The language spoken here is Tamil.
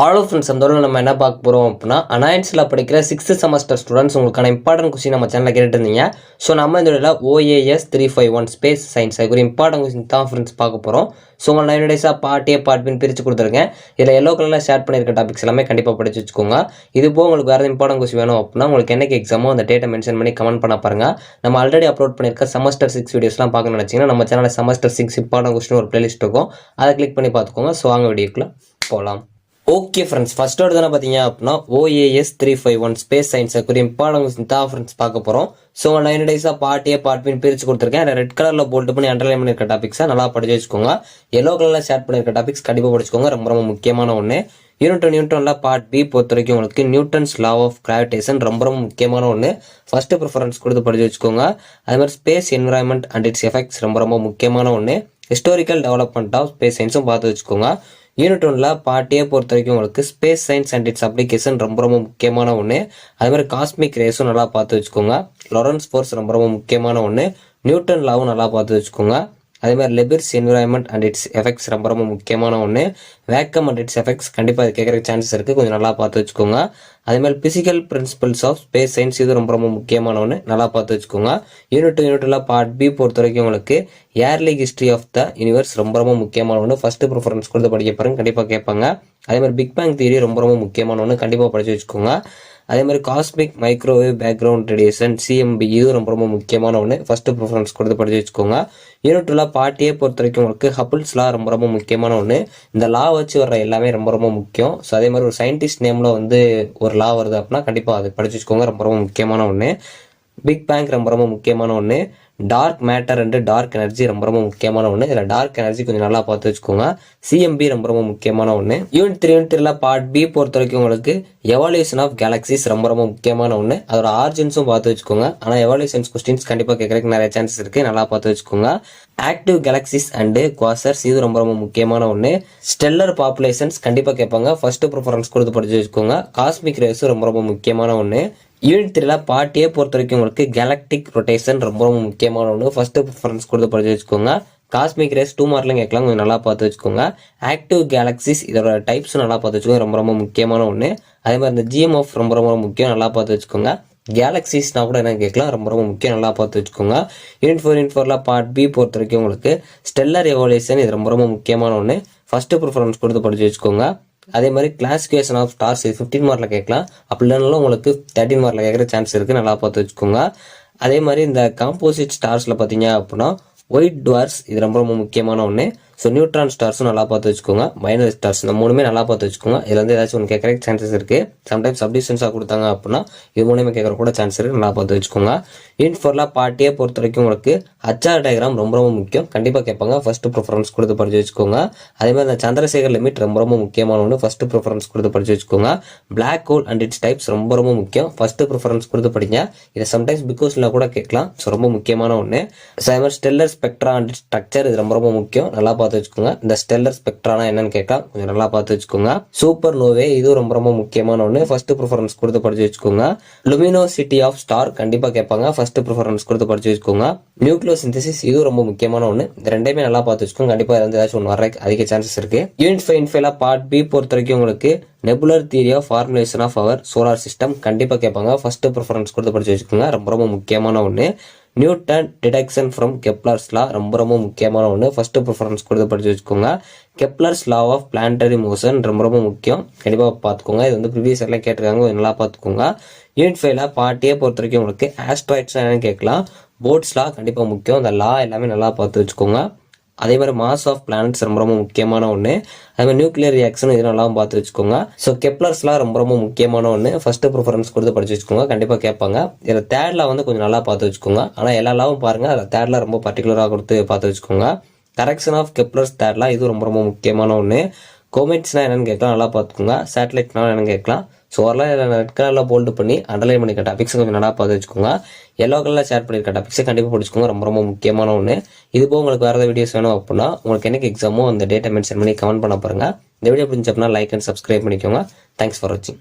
ஆல் ஃப்ரெண்ட்ஸ் அந்த நம்ம என்ன பார்க்க போகிறோம் அப்படின்னா அனாயன்ஸில் படிக்கிற 6th செமஸ்டர் ஸ்டூடெண்ட்ஸ் உங்களுக்கான இம்பார்ட்டன்ட் கொஸ்டின் நம்ம சேனலில் கேட்டுட்டு இருந்தீங்க. ஸோ நம்ம இந்த வீடியோவில் OAS 351 ஸ்பேஸ் சயின்ஸ் ஒரு இம்பார்ட்டன்ட் கொஸ்டின் தான் ஃப்ரெண்ட்ஸ் பார்க்க போகிறோம். ஸோ உங்கள் 9 டேஸாக பார்ட் A பார்ட் Bன்னு பிரித்து கொடுத்துருக்கேன். இதில் எல்லோ கலரில் ஷேர் பண்ணியிருக்க டாபிக்ஸ் எல்லாமே கண்டிப்பாக படிச்சு வச்சுக்கோங்க. இது போக உங்களுக்கு வேறு இம்பார்ட்டன்ட் கொஸ்டின் வேணும் அப்படின்னா உங்களுக்கு என்னைக்கு எக்ஸாமோ அந்த டேட்டை மென்ஷன் பண்ணி கமெண்ட் பண்ண பாருங்க. நம்ம ஆல்ரெடி அப்லோட் பண்ணியிருக்க செமஸ்டர் 6 வீடியோஸ்லாம் பார்க்க நினச்சிங்கன்னா நம்ம சேனலில் செமஸ்டர் 6 இம்பார்ட்டன்ட் கொஸ்டின் ஒரு பிளேலிஸ்ட் இருக்கும், அதை கிளிக் பண்ணி பார்த்துக்கோங்க. ஸோ வாங்க வீடியோக்குள்ள போகலாம். ஓகே ஃப்ரெண்ட்ஸ், ஃபர்ஸ்ட் தானே பார்த்தீங்க அப்படின்னா OAS 351 ஸ்பேஸ் சயின்ஸ் ஒரு இம்பார்ட்டன்ட் தான் ஃப்ரெண்ட்ஸ் பார்க்க போகிறோம். ஸோ 9 டேஸாக பார்ட் A பார்ட் Bன்னு பிரித்து கொடுத்துருக்கேன். ரெட் கலரில் போல்ட் பண்ணி அண்டர்லைன் பண்ணியிருக்க டாபிக்ஸை நல்லா படிச்சு வச்சுக்கோங்க. எல்லோ கலரில் ஷேர் பண்ணியிருக்க டாபிக்ஸ் கண்டிப்பாக படிச்சுக்கோங்க, ரொம்ப ரொம்ப முக்கியமான ஒன்று. நியூட்டனில் பார்ட் B பொறுத்த வரைக்கும் உங்களுக்கு நியூட்டன்ஸ் லா ஆஃப் கிராவிடேஷன் ரொம்ப ரொம்ப முக்கியமான ஒன்று. ஃபர்ஸ்ட் ப்ரிஃபரன்ஸ் கொடுத்து படிச்சு வச்சுக்கோங்க. அதே மாதிரி space environment and it's effects ரொம்ப ரொம்ப முக்கியமான ஒன்று. ஹிஸ்டாரிக்கல் டெவலப்மெண்ட் ஆஃப் ஸ்பேஸ் சயின்ஸும் பார்த்து வச்சுக்கோங்க. யூனிட் 1ல பார்ட் A பொறுத்த வரைக்கும் உங்களுக்கு space science and it's application ரொம்ப ரொம்ப முக்கியமான ஒன்று. அதே மாதிரி காஸ்மிக் ரேஸும் நல்லா பார்த்து வச்சுக்கோங்க. லாரன்ஸ் ஃபோர்ஸ் ரொம்ப ரொம்ப முக்கியமான ஒன்று. நியூட்டன் லாவும் நல்லா பார்த்து வச்சுக்கோங்க. அதே மாதிரி லெபிர்ஸ் என்விரான்மெண்ட் அண்ட் இட்ஸ் எஃபெக்ட்ஸ் ரொம்ப ரொம்ப முக்கியமான ஒன்று. வேக்கம் அண்ட் இட்ஸ் எஃபெக்ட்ஸ் கண்டிப்பாக அது கேட்குற சான்சஸ் இருக்குது, கொஞ்சம் நல்லா பார்த்து வச்சுக்கோங்க. அதே மாதிரி physical principles of space science இது ரொம்ப ரொம்ப முக்கியமான ஒன்று, நல்லா பார்த்து வச்சுக்கோங்க. யூனிட்ல பார்ட் B பொறுத்த வரைக்கும் உங்களுக்கு early history of the universe ரொம்ப ரொம்ப முக்கியமான ஒன்று. ஃபர்ஸ்ட் ப்ரிஃபரன்ஸ் கொடுத்து படிக்க பாருங்க, கண்டிப்பாக கேட்பாங்க. அதே மாதிரி பிக் பேங் தியரி ரொம்ப ரொம்ப முக்கியமான ஒன்று, கண்டிப்பாக படிச்சு வச்சுக்கோங்க. அதே மாதிரி cosmic microwave background radiation CMB இது ரொம்ப ரொம்ப முக்கியமான ஒன்று, ஃபர்ஸ்ட் ப்ரிஃபரன்ஸ் கொடுத்து படிச்சு வச்சுக்கோங்க. யூனிட்ல பார்ட் A பொறுத்த வரைக்கும் உங்களுக்கு ஹப்பிள்ஸ் லா ரொம்ப ரொம்ப முக்கியமான ஒன்று. இந்த லா வச்சு வர்ற எல்லாமே ரொம்ப ரொம்ப முக்கியம். ஸோ அதே மாதிரி ஒரு சயின்டிஸ்ட் நேம்ல வந்து ஒரு லா வருது அப்படின்னா கண்டிப்பாக அது படிச்சு வச்சுக்கோங்க, ரொம்ப ரொம்ப முக்கியமான ஒன்று. பிக் பேங் ரொம்ப ரொம்ப முக்கியமான ஒன்று. Dark matter and dark energy ரொம்ப ரொம்ப முக்கியமான ஒன்று. இதில் டார்க் எனர்ஜி கொஞ்சம் நல்லா பார்த்து வச்சுக்கோங்க. CMB ரொம்ப ரொம்ப முக்கியமான ஒன்று. யூனிட்ல பார்ட் B பொறுத்த வரைக்கும் உங்களுக்கு எவால்யூஷன் ஆஃப் கேலக்சிஸ் ரொம்ப ரொம்ப முக்கியமான ஒன்று. அதோட ஆர்ஜின்ஸும் பார்த்து வச்சுக்கோங்க. ஆனால் எவால்யூஷன்ஸ் கொஸ்டின்ஸ் கண்டிப்பாக கேட்கறதுக்கு நிறைய சான்சஸ் இருக்கு, நல்லா பார்த்து வச்சுக்கோங்க. ஆக்டிவ் கேலக்சிஸ் அண்ட் குவாசர்ஸ் இது ரொம்ப ரொம்ப முக்கியமான ஒன்று. ஸ்டெல்லர் பாப்புலேஷன்ஸ் கண்டிப்பாக கேட்பாங்க, ஃபர்ஸ்ட் ப்ரிஃபரன்ஸ் கொடுத்து படிச்சு வச்சுக்கோங்க. காஸ்மிக் ரேஸும் ரொம்ப ரொம்ப முக்கியமான ஒன்று. யூனிட் 3ல பார்ட் A பொறுத்த வரைக்கும் உங்களுக்கு கேலக்டிக் ரொட்டேஷன் ரொம்ப ரொம்ப முக்கியமான ஒன்று, ஃபர்ஸ்ட் ப்ரிஃபரன்ஸ் கொடுத்து படிச்சு வச்சுக்கோங்க. காஸ்மிக் ரேஸ் 2 மார்க்லையும் கேட்கலாம், கொஞ்சம் நல்லா பார்த்து வச்சுக்கோங்க. ஆக்டிவ் கேலக்சிஸ் இதோட டைப்ஸும் நல்லா பார்த்து வச்சுக்கோங்க, ரொம்ப ரொம்ப முக்கியமான ஒன்று. அதே மாதிரி இந்த GMF ரொம்ப ரொம்ப முக்கியம், நல்லா பார்த்து வச்சுக்கோங்க. கேலக்சிஸ்னா கூட என்ன கேட்கலாம், ரொம்ப ரொம்ப முக்கியம், நல்லா பார்த்து வச்சுக்கோங்க. யூனிட் 4ல பார்ட் B பொறுத்த வரைக்கும் உங்களுக்கு ஸ்டெல்லர் எவல்யூஷன் இது ரொம்ப ரொம்ப முக்கியமான ஒன்று, ஃபர்ஸ்ட் ப்ரிஃபரன்ஸ் கொடுத்து படிச்சு வச்சுக்கோங்க. அதே மாதிரி கிளாசிஃபிகேஷன் ஆஃப் ஸ்டார்ஸ் இது 15 மார்க்ல கேட்கலாம், அப்படி இல்லைனாலும் உங்களுக்கு 13 மார்க்ல கேட்குற சான்ஸ் இருக்கு, நல்லா பார்த்து வச்சுக்கோங்க. அதே மாதிரி இந்த காம்போசிட் ஸ்டார்ஸ்ல பார்த்தீங்க அப்படின்னா ஒயிட் டுவார்ஸ் இது ரொம்ப ரொம்ப முக்கியமான ஒன்று. ஸோ நியூட்ரான் ஸ்டார்ஸும் நல்லா பார்த்து வச்சுக்கோங்க. பைனரி ஸ்டார்ஸ் இந்த மூணுமே நல்லா பார்த்து வச்சுக்கோங்க. இதுல வந்து ஏதாச்சும் ஒன்று கேட்கற சான்சஸ் இருக்கு. சம்டைம்ஸ் சப்டிஷன்ஸாக கொடுத்தாங்க அப்படின்னா இது மூணுமே கேட்கற கூட சான்ஸ் இருக்கு, நல்லா பார்த்து வச்சுக்கோங்க. யூனிட் 4ல பார்ட் A பொறுத்த வரைக்கும் உங்களுக்கு HR டயக்ராம் ரொம்ப ரொம்ப முக்கியம், கண்டிப்பாக கேட்பாங்க, ஃபர்ஸ்ட் ப்ரிஃபரன்ஸ் கொடுத்து படிச்சு வச்சுக்கோங்க. அதே மாதிரி இந்த சந்திரசேகர் லிமிட் ரொம்ப ரொம்ப முக்கியமான ஒன்று, ஃபர்ஸ்ட் ப்ரிஃபரன்ஸ் கொடுத்து படிச்சு வச்சுக்கோங்க. Black hole and its types ரொம்ப ரொம்ப முக்கியம், ஃபர்ஸ்ட் ப்ரிஃபரன்ஸ் கொடுத்து படிங்க. இதை சம்டைம்ஸ் பிகாஸ்ல கூட கேட்கலாம், ஸோ ரொம்ப முக்கியமான ஒன்று. அதே மாதிரி ஸ்டெல்லர் ஸ்பெக்ட்ரா அண்ட் ஸ்ட்ரக்சர் இது ரொம்ப ரொம்ப முக்கியம், நல்லா பார்த்து வச்சுக்கோங்க. இந்த ஸ்டெல்லர் ஸ்பெக்ட்ரானா என்னன்னு கேட்கலாம், கொஞ்சம் நல்லா பார்த்து வச்சுக்கோங்க. சூப்பர் நோவே இது ரொம்ப ரொம்ப முக்கியமான ஒன்று, ஃபர்ஸ்ட் ப்ரிஃபரன்ஸ் கொடுத்து படிச்சு வச்சுக்கோங்க. லுமினோசிட்டி ஆஃப் ஸ்டார் கண்டிப்பாக கேட்பாங்க, ஃபர்ஸ்ட் ப்ரிஃபரன்ஸ் கொடுத்து படிச்சு வச்சுக்கோங்க. நியூக்ளியோ சிந்தசிஸ் இது ரொம்ப முக்கியமான ஒன்று, இந்த ரெண்டையுமே நல்லா பார்த்து வச்சுக்கோங்க, கண்டிப்பாக இருந்து ஏதாச்சும் ஒன்று வர அதிக சான்சஸ் இருக்கு. யூனிட் 5ல பார்ட் B பொறுத்த வரைக்கும் உங்களுக்கு nebular theory of formulation of our solar system கண்டிப்பாக கேட்பாங்க, ஃபர்ஸ்ட் ப்ரிஃபரன்ஸ் கொடுத்து படிச்சு வச்சுக்கோங்க, ரொம்ப ரொம்ப முக்கியமான ஒன்று. Newton deduction from Kepler's law ரொம்ப ரொம்ப முக்கியமான ஒன்று, ஃபர்ஸ்ட் ப்ரிஃபரன்ஸ் கொடுத்து படிச்சு வச்சுக்கோங்க. Kepler's law of planetary motion ரொம்ப ரொம்ப முக்கியம், கண்டிப்பாக பார்த்துக்கோங்க. இது வந்து ப்ரீவியஸ் எல்லாம் கேட்டிருக்காங்க, நல்லா பார்த்துக்கோங்க. யூனிட் 5ல பார்ட் A பொறுத்த வரைக்கும் உங்களுக்கு ஆஸ்ட்ராய்ட்ஸ் என்னன்னு கேட்கலாம், போட்ஸ் லா கண்டிப்பாக முக்கியம், அந்த லா எல்லாமே நல்லா பார்த்து வச்சுக்கோங்க. அதே மாதிரி மாஸ் ஆஃப் பிளானட்ஸ் ரொம்ப ரொம்ப முக்கியமான ஒன்று. அதே மாதிரி நியூக்ளியர் ரியாக்ஷன் இது நல்லா பார்த்து வச்சுக்கோங்க. ஸோ கெப்லர்ஸ்லாம் ரொம்ப ரொம்ப முக்கியமான ஒன்று, ஃபர்ஸ்ட் ப்ரிஃபரன்ஸ் கொடுத்து படிச்சு வச்சுக்கோங்க, கண்டிப்பாக கேட்பாங்க. இதில் தேர்ட்ல வந்து கொஞ்சம் நல்லா பார்த்து வச்சுக்கோங்க, ஆனால் எல்லா லாவும் பாருங்க, அதில் தேர்ட்ல ரொம்ப பர்டிகுலராக கொடுத்து பார்த்து வச்சுக்கோங்க. கரெக்ஷன் ஆஃப் கெப்லர்ஸ் தேர்ட்ல இது ரொம்ப ரொம்ப முக்கியமான ஒன்று. கோமெட்ஸ்னா என்னன்னு கேட்கலாம், நல்லா பார்த்துக்கோங்க. சேட்டலைட்னா என்னன்னு கேட்கலாம். ஸோ வரலாம் ரெட் கலரில் போல்டு பண்ணி அண்டர்லைன் பண்ணிக்க டாபிக்ஸ் கொஞ்சம் நல்லா பார்த்து வச்சுக்கோங்க. எல்லோ கலரில் ஷேர் பண்ணியிருக்க டாபிக்ஸை கண்டிப்பாக படிச்சுக்கோங்க, ரொம்ப ரொம்ப முக்கியமான ஒன்று. இது போக உங்களுக்கு வேறு வீடியோஸ் வேணும் அப்படின்னா உங்களுக்கு என்னைக்கு எக்ஸாமோ அந்த டேட்டா மென்ஷன் பண்ணி கமெண்ட் பண்ண பாருங்க. இந்த வீடியோ பிடிச்ச அப்படின்னா லைக் அண்ட் சப்ஸ்கிரைப் பண்ணிக்கோங்க. தேங்க்ஸ் ஃபார் வாட்சிங்.